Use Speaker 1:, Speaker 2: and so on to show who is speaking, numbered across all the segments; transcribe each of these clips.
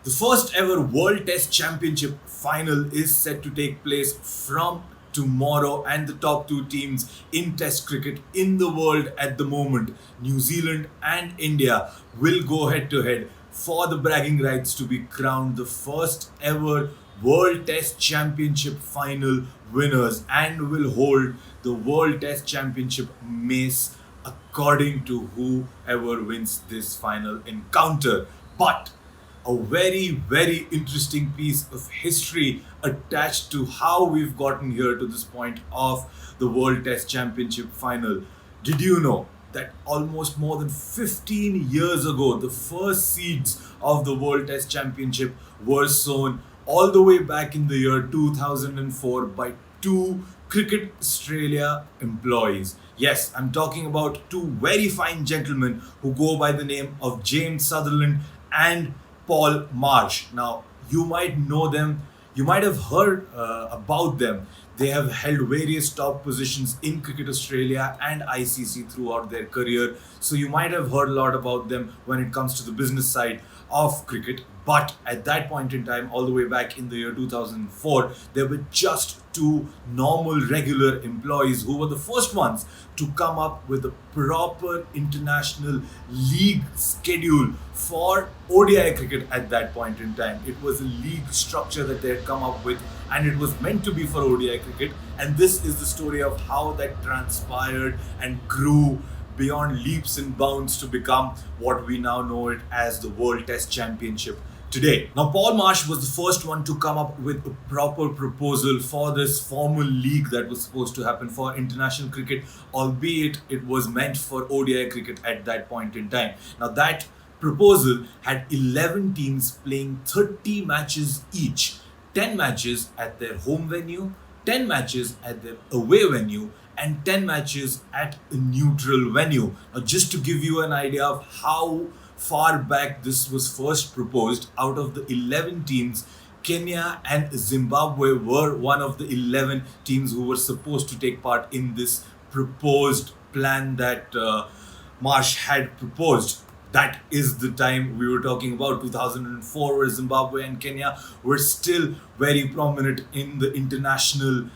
Speaker 1: The first ever World Test Championship final is set to take place from tomorrow, and the top two teams in Test cricket in the world at the moment, New Zealand and India, will go head to head for the bragging rights to be crowned the first ever World Test Championship final winners and will hold the World Test Championship mace according to whoever wins this final encounter. But a very interesting piece of history attached to how we've gotten here to this point of the World Test Championship final. Did you know that almost more than 15 years ago, the first seeds of the World Test Championship were sown all the way back in the year 2004 by two Cricket Australia employees? Yes, I'm talking about two very fine gentlemen who go by the name of James Sutherland and Paul Marsh. Now, you might know them, you might have heard about them. They have held various top positions in Cricket Australia and ICC throughout their career. So, you might have heard a lot about them when it comes to the business side of cricket. But at that point in time, all the way back in the year 2004, there were just two normal, regular employees who were the first ones to come up with a proper international league schedule for ODI cricket at that point in time. It was a league structure that they had come up with, and it was meant to be for ODI cricket. And this is the story of how that transpired and grew beyond leaps and bounds to become what we now know it as the World Test Championship today. Now, Paul Marsh was the first one to come up with a proper proposal for this formal league that was supposed to happen for international cricket, albeit it was meant for ODI cricket at that point in time. Now, that proposal had 11 teams playing 30 matches each, 10 matches at their home venue, 10 matches at their away venue, and 10 matches at a neutral venue. Now, just to give you an idea of how far back this was first proposed, out of the 11 teams, Kenya and Zimbabwe were one of the 11 teams who were supposed to take part in this proposed plan that Marsh had proposed. That is the time we were talking about, 2004, where Zimbabwe and Kenya were still very prominent in the international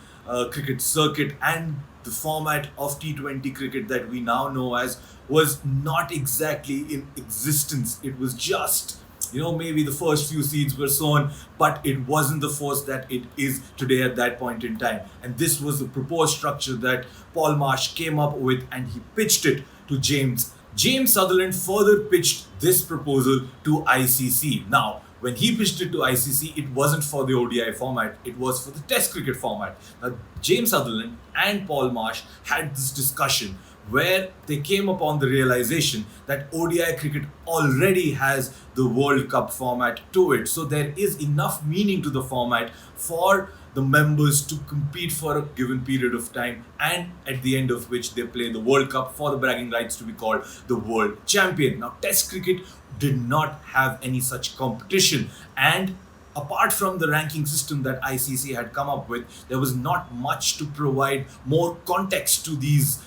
Speaker 1: cricket circuit, and the format of T20 cricket that we now know as was not exactly in existence. It was just, maybe the first few seeds were sown, but it wasn't the force that it is today at that point in time. And this was the proposed structure that Paul Marsh came up with, and he pitched it to James. James Sutherland further pitched this proposal to ICC. Now, when he pitched it to ICC, it wasn't for the ODI format, it was for the Test cricket format. Now, James Sutherland and Paul Marsh had this discussion where they came upon the realization that ODI cricket already has the World Cup format to it. So there is enough meaning to the format for the members to compete for a given period of time, and at the end of which they play the World Cup for the bragging rights to be called the world champion. Now, Test cricket did not have any such competition, and apart from the ranking system that ICC had come up with, there was not much to provide more context to these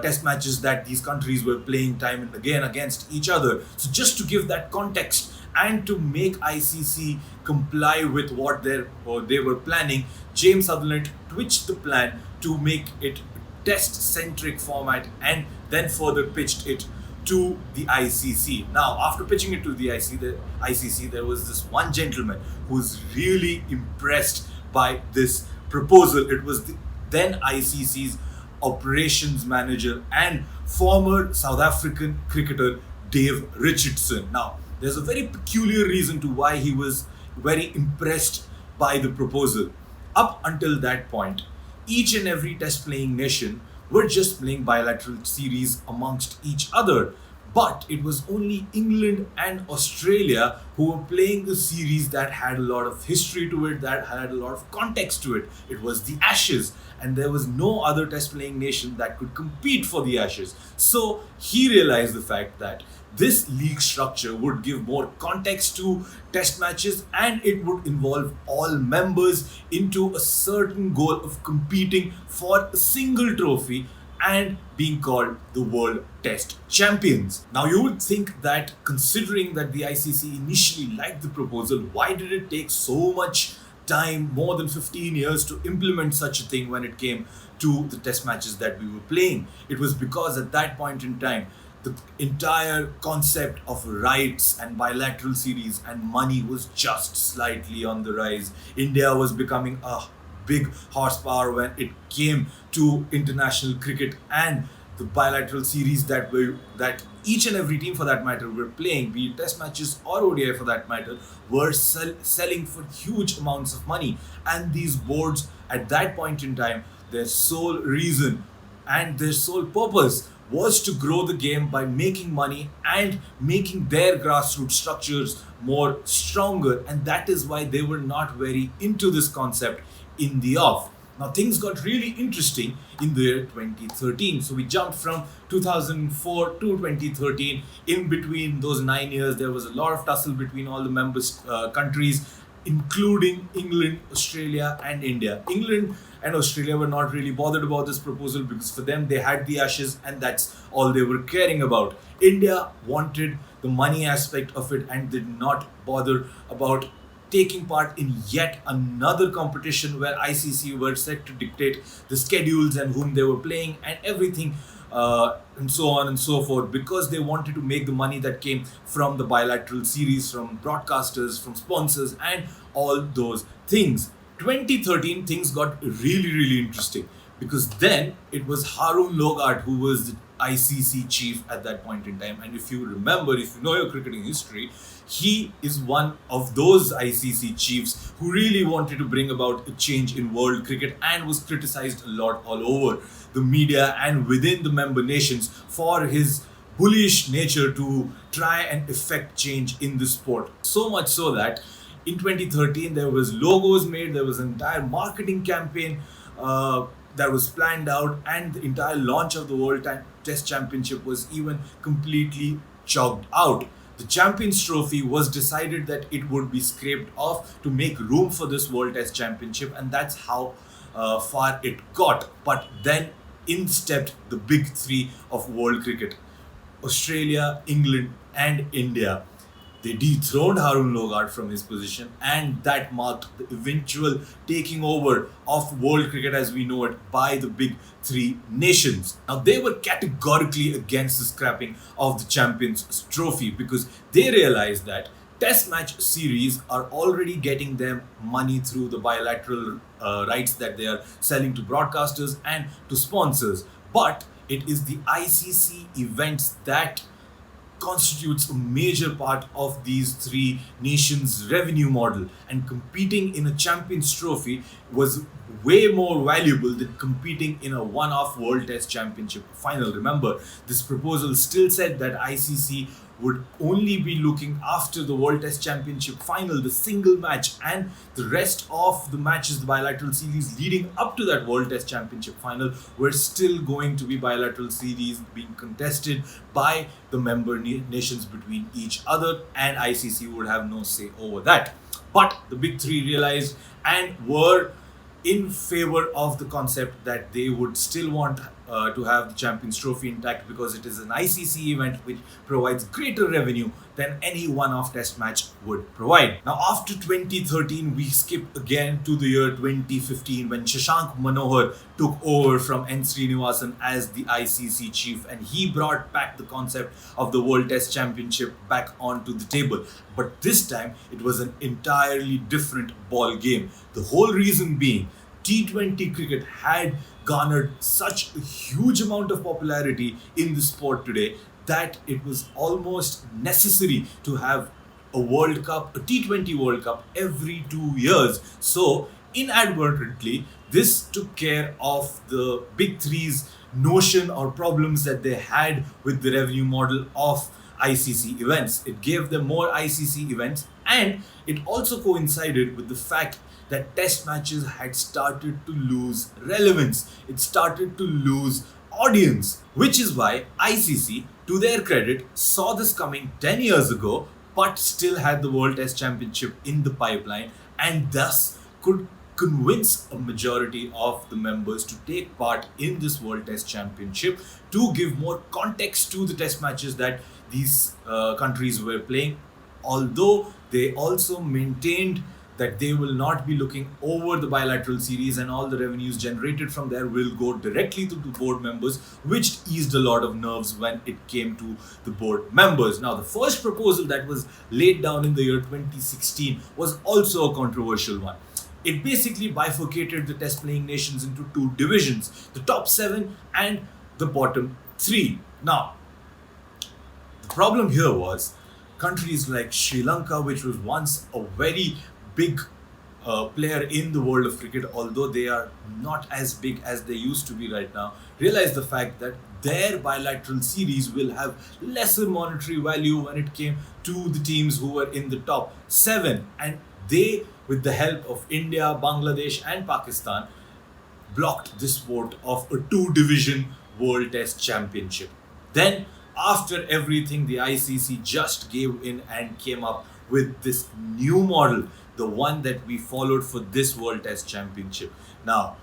Speaker 1: test matches that these countries were playing time and again against each other. So just to give that context and to make ICC comply with what they were planning, James Sutherland twitched the plan to make it test-centric format and then further pitched it to the ICC. Now, after pitching it to the ICC, there was this one gentleman who was really impressed by this proposal. It was the then ICC's operations manager and former South African cricketer Dave Richardson. Now, there's a very peculiar reason to why he was very impressed by the proposal. Up until that point, each and every test playing nation were just playing bilateral series amongst each other. But it was only England and Australia who were playing a series that had a lot of history to it, that had a lot of context to it. It was the Ashes, and there was no other test playing nation that could compete for the Ashes. So he realized the fact that this league structure would give more context to test matches, and it would involve all members into a certain goal of competing for a single trophy and being called the World Test Champions. Now, you would think that considering that the ICC initially liked the proposal, why did it take so much time, more than 15 years, to implement such a thing when it came to the test matches that we were playing? It was because at that point in time, the entire concept of rights and bilateral series and money was just slightly on the rise. India was becoming a big horsepower when it came to international cricket, and the bilateral series that each and every team for that matter were playing, be it test matches or ODI for that matter, were selling for huge amounts of money. And these boards at that point in time, their sole reason and their sole purpose was to grow the game by making money and making their grassroots structures more stronger, and that is why they were not very into this concept in the off. Now things got really interesting in the year 2013. So we jumped from 2004 to 2013. In between those 9 years, there was a lot of tussle between all the members countries, including England, Australia and India. England and Australia were not really bothered about this proposal because for them they had the Ashes and that's all they were caring about. India wanted the money aspect of it and did not bother about taking part in yet another competition where ICC were set to dictate the schedules and whom they were playing and everything, and so on and so forth, because they wanted to make the money that came from the bilateral series, from broadcasters, from sponsors and all those things. 2013 things got really interesting because then it was Harun Logart who was the ICC chief at that point in time, and if you remember, if you know your cricketing history, he is one of those ICC chiefs who really wanted to bring about a change in world cricket and was criticized a lot all over the media and within the member nations for his bullish nature to try and effect change in the sport. So much so that in 2013 there was logos made, there was an entire marketing campaign that was planned out, and the entire launch of the World Test Championship was even completely chalked out. The Champions Trophy was decided that it would be scraped off to make room for this World Test Championship, and that's how far it got. But then in stepped the big three of world cricket: Australia, England and India. They dethroned Harun Logart from his position, and that marked the eventual taking over of world cricket as we know it by the big three nations. Now, they were categorically against the scrapping of the Champions Trophy because they realized that test match series are already getting them money through the bilateral rights that they are selling to broadcasters and to sponsors. But it is the ICC events that constitutes a major part of these three nations' revenue model, and competing in a Champions Trophy was way more valuable than competing in a one-off World Test Championship final. Remember, this proposal still said that ICC would only be looking after the World Test Championship final, the single match, and the rest of the matches, the bilateral series leading up to that World Test Championship final, were still going to be bilateral series being contested by the member nations between each other, and ICC would have no say over that. But the big three realized and were in favor of the concept that they would still want to have the Champions Trophy intact because it is an ICC event which provides greater revenue than any one-off test match would provide. Now, after 2013, we skip again to the year 2015 when Shashank Manohar took over from N. Srinivasan as the ICC chief, and he brought back the concept of the World Test Championship back onto the table. But this time, it was an entirely different ball game. The whole reason being, T20 cricket had garnered such a huge amount of popularity in the sport today that it was almost necessary to have a World Cup, a T20 World Cup every 2 years. So inadvertently, this took care of the big three's notion or problems that they had with the revenue model of ICC events. It gave them more ICC events, and it also coincided with the fact that test matches had started to lose relevance. It started to lose audience, which is why ICC, to their credit, saw this coming 10 years ago, but still had the World Test Championship in the pipeline, and thus could convince a majority of the members to take part in this World Test Championship to give more context to the test matches that these countries were playing, although they also maintained that they will not be looking over the bilateral series and all the revenues generated from there will go directly to the board members, which eased a lot of nerves when it came to the board members. Now, the first proposal that was laid down in the year 2016 was also a controversial one. It basically bifurcated the test playing nations into two divisions, the top 7 and the bottom 3. Now, the problem here was countries like Sri Lanka, which was once a very big player in the world of cricket, although they are not as big as they used to be right now, realized the fact that their bilateral series will have lesser monetary value when it came to the teams who were in the top 7. And they, with the help of India, Bangladesh and Pakistan, blocked this vote of a 2-division World Test Championship. Then, after everything, the ICC just gave in and came up with this new model, the one that we followed for this World Test Championship. Now,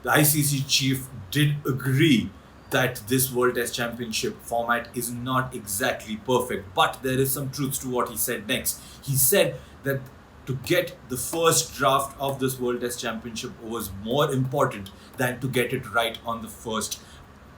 Speaker 1: the ICC chief did agree that this World Test Championship format is not exactly perfect, but there is some truth to what he said next. He said that to get the first draft of this World Test Championship was more important than to get it right on the first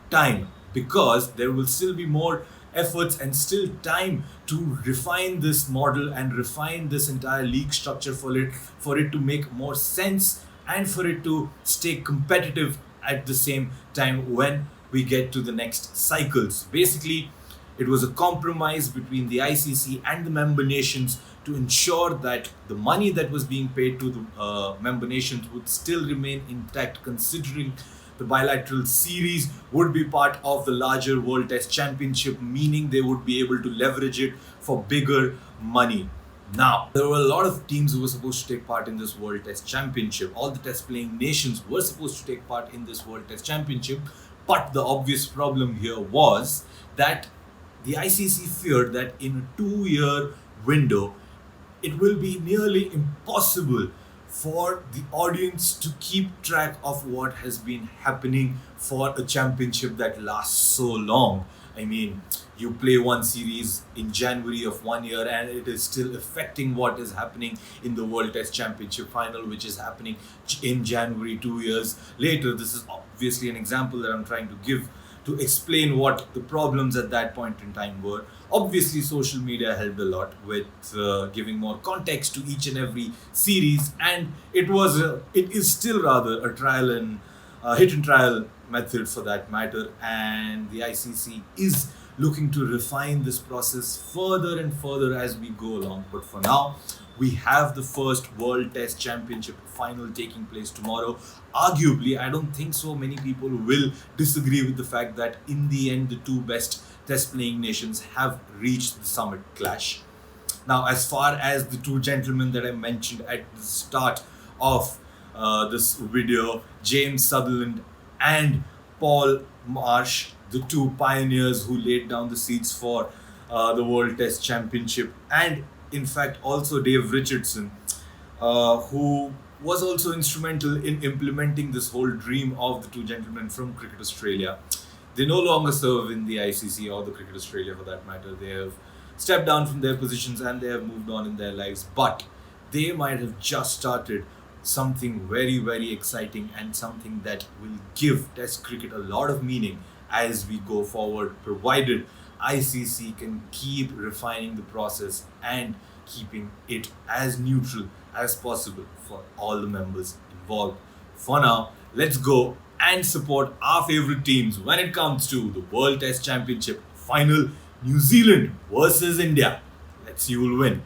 Speaker 1: time, because there will still be more efforts and still time to refine this model and refine this entire league structure for it to make more sense and for it to stay competitive at the same time when we get to the next cycles. Basically, it was a compromise between the ICC and the member nations to ensure that the money that was being paid to the member nations would still remain intact, considering the bilateral series would be part of the larger World Test Championship, meaning they would be able to leverage it for bigger money. Now, there were a lot of teams who were supposed to take part in this World Test Championship. All the test playing nations were supposed to take part in this World Test Championship, but the obvious problem here was that the ICC feared that in a 2-year window, it will be nearly impossible for the audience to keep track of what has been happening for a championship that lasts so long. I mean, you play one series in January of 1 year and it is still affecting what is happening in the World Test Championship Final, which is happening in January 2 years later. This is obviously an example that I'm trying to give to explain what the problems at that point in time were. Obviously, social media helped a lot with giving more context to each and every series, and it is still rather a trial and hit and trial method for that matter. And the ICC is looking to refine this process further and further as we go along. But for now, we have the first World Test Championship final taking place tomorrow. Arguably, I don't think so many people will disagree with the fact that in the end, the two best test playing nations have reached the summit clash. Now, as far as the two gentlemen that I mentioned at the start of this video, James Sutherland and Paul Marsh, the two pioneers who laid down the seeds for the World Test Championship, and in fact also Dave Richardson, who was also instrumental in implementing this whole dream of the two gentlemen from Cricket Australia. They no longer serve in the ICC or the Cricket Australia for that matter. They have stepped down from their positions and they have moved on in their lives, but they might have just started something very, very exciting and something that will give Test cricket a lot of meaning as we go forward, provided ICC can keep refining the process and keeping it as neutral as possible for all the members involved. For now, let's go and support our favorite teams when it comes to the World Test Championship Final, New Zealand versus India. Let's see who will win.